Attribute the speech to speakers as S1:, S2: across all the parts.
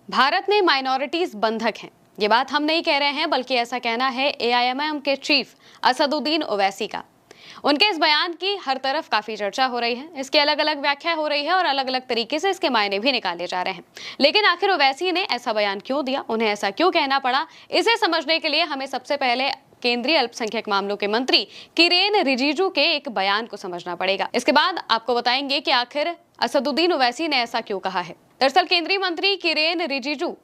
S1: भारत में माइनॉरिटीज बंधक हैं। ये बात हम नहीं कह रहे हैं, बल्कि ऐसा कहना है एआईएमआईएम के चीफ असदुद्दीन ओवैसी का। उनके इस बयान की हर तरफ काफी चर्चा हो रही है, इसकी अलग अलग व्याख्या हो रही है और अलग अलग तरीके से इसके मायने भी निकाले जा रहे हैं। लेकिन आखिर ओवैसी ने ऐसा बयान क्यों दिया, उन्हें ऐसा क्यों कहना पड़ा, इसे समझने के लिए हमें सबसे पहले केंद्रीय अल्पसंख्यक मामलों के मंत्री किरेन रिजिजू के एक बयान को समझना पड़ेगा। इसके बाद आपको बताएंगे कि आखिर असदुद्दीन ओवैसी ने ऐसा क्यों कहा है। दरअसल केंद्रीय मंत्री किरेन रिजिजू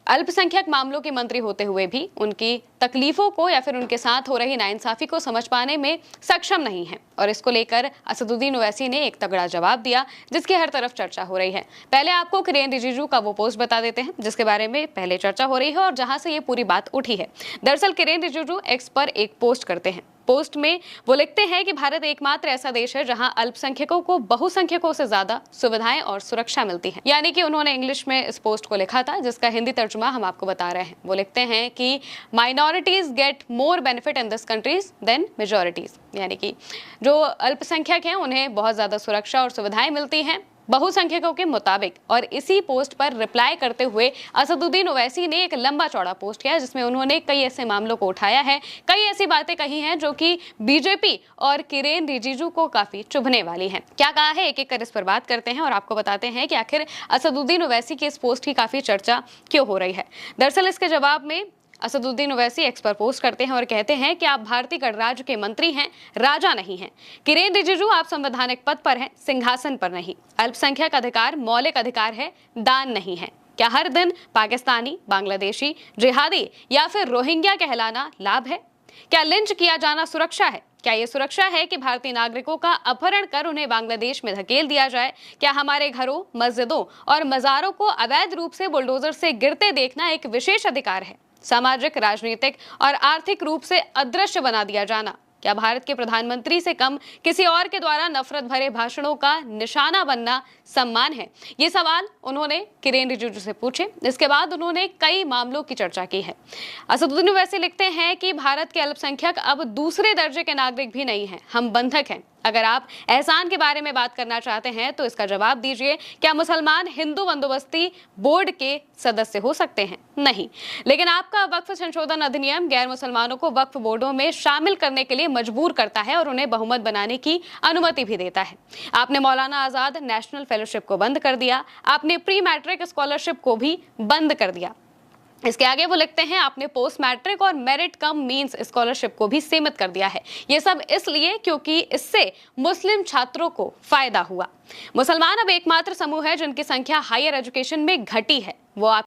S1: अल्पसंख्यक मामलों के मंत्री होते हुए भी उनकी तकलीफों को या फिर उनके साथ हो रही नाइंसाफी को समझ पाने में सक्षम नहीं है, और इसको लेकर असदुद्दीन ओवैसी ने एक तगड़ा जवाब दिया, जिसकी हर तरफ चर्चा हो रही है। पहले आपको किरेन रिजिजू का वो पोस्ट बता देते हैं जिसके बारे में पहले चर्चा हो रही है और जहां से ये पूरी बात उठी है। दरअसल किरेन रिजिजू एक्स पर एक पोस्ट करते हैं। पोस्ट में वो लिखते हैं कि भारत एकमात्र ऐसा देश है जहां अल्पसंख्यकों को बहुसंख्यकों से ज्यादा सुविधाएं और सुरक्षा मिलती है। यानी कि उन्होंने इंग्लिश में इस पोस्ट को लिखा था, जिसका हिंदी तर्जुमा हम आपको बता रहे हैं। वो लिखते हैं कि minorities get more benefit in this countries than majorities, यानी कि जो अल्पसंख्यक हैं उन्हें बहुत ज्यादा सुरक्षा और सुविधाएं मिलती हैं बहुसंख्यकों के मुताबिक। और इसी पोस्ट पर रिप्लाई करते हुए असदुद्दीन ओवैसी ने एक लंबा चौड़ा पोस्ट किया, जिसमें उन्होंने कई ऐसे मामलों को उठाया है, कई ऐसी बातें कही हैं जो कि बीजेपी और किरेन रिजिजू को काफी चुभने वाली हैं। क्या कहा है, एक एक कर इस पर बात करते हैं और आपको बताते हैं कि आखिर असदुद्दीन ओवैसी की इस पोस्ट की काफी चर्चा क्यों हो रही है। दरअसल इसके जवाब में असदुद्दीन ओवैसी एक्स पर पोस्ट करते हैं और कहते हैं कि आप भारतीय गणराज्य के मंत्री हैं, राजा नहीं हैं। किरेन रिजिजू, आप संवैधानिक पद पर हैं, सिंहासन पर नहीं। अल्पसंख्यक अधिकार मौलिक अधिकार है, दान नहीं है। क्या हर दिन पाकिस्तानी, बांग्लादेशी, जिहादी या फिर रोहिंग्या कहलाना लाभ है? क्या लिंच किया जाना सुरक्षा है? क्या ये सुरक्षा है कि भारतीय नागरिकों का अपहरण कर उन्हें बांग्लादेश में धकेल दिया जाए? क्या हमारे घरों, मस्जिदों और मज़ारों को अवैध रूप से बुलडोजर से गिरते देखना एक विशेष अधिकार है? सामाजिक, राजनीतिक और आर्थिक रूप से अदृश्य बना दिया जाना क्या भारत के प्रधानमंत्री से कम किसी और के द्वारा नफरत भरे भाषणों का निशाना बनना सम्मान है? ये सवाल उन्होंने किरेन रिजिजू से पूछे। इसके बाद उन्होंने कई मामलों की चर्चा की है। असदुद्दीन ओवैसी लिखते हैं कि भारत के अल्पसंख्यक अब दूसरे दर्जे के नागरिक भी नहीं हैं, हम बंधक हैं। अगर आप एहसान के बारे में बात करना चाहते हैं तो इसका जवाब दीजिए, क्या मुसलमान हिंदू बंदोबस्ती बोर्ड के सदस्य हो सकते हैं? नहीं। लेकिन आपका वक्फ संशोधन अधिनियम गैर मुसलमानों को वक्फ बोर्डों में शामिल करने के लिए मजबूर करता है और उन्हें बहुमत बनाने की अनुमति भी देता है। आपने मौलाना आजाद नेशनल फेलोशिप को बंद कर दिया, आपने प्री मैट्रिक स्कॉलरशिप को भी बंद कर दिया। इसके आगे वो लिखते हैं, आपने पोस्ट मैट्रिक और मेरिट कम मींस स्कॉलरशिप को भी सीमित कर दिया है। ये सब इसलिए क्योंकि इससे मुस्लिम छात्रों को फायदा हुआ। मुसलमान अब एकमात्र समूह है जिनकी संख्या हायर एजुकेशन में घटी है। वो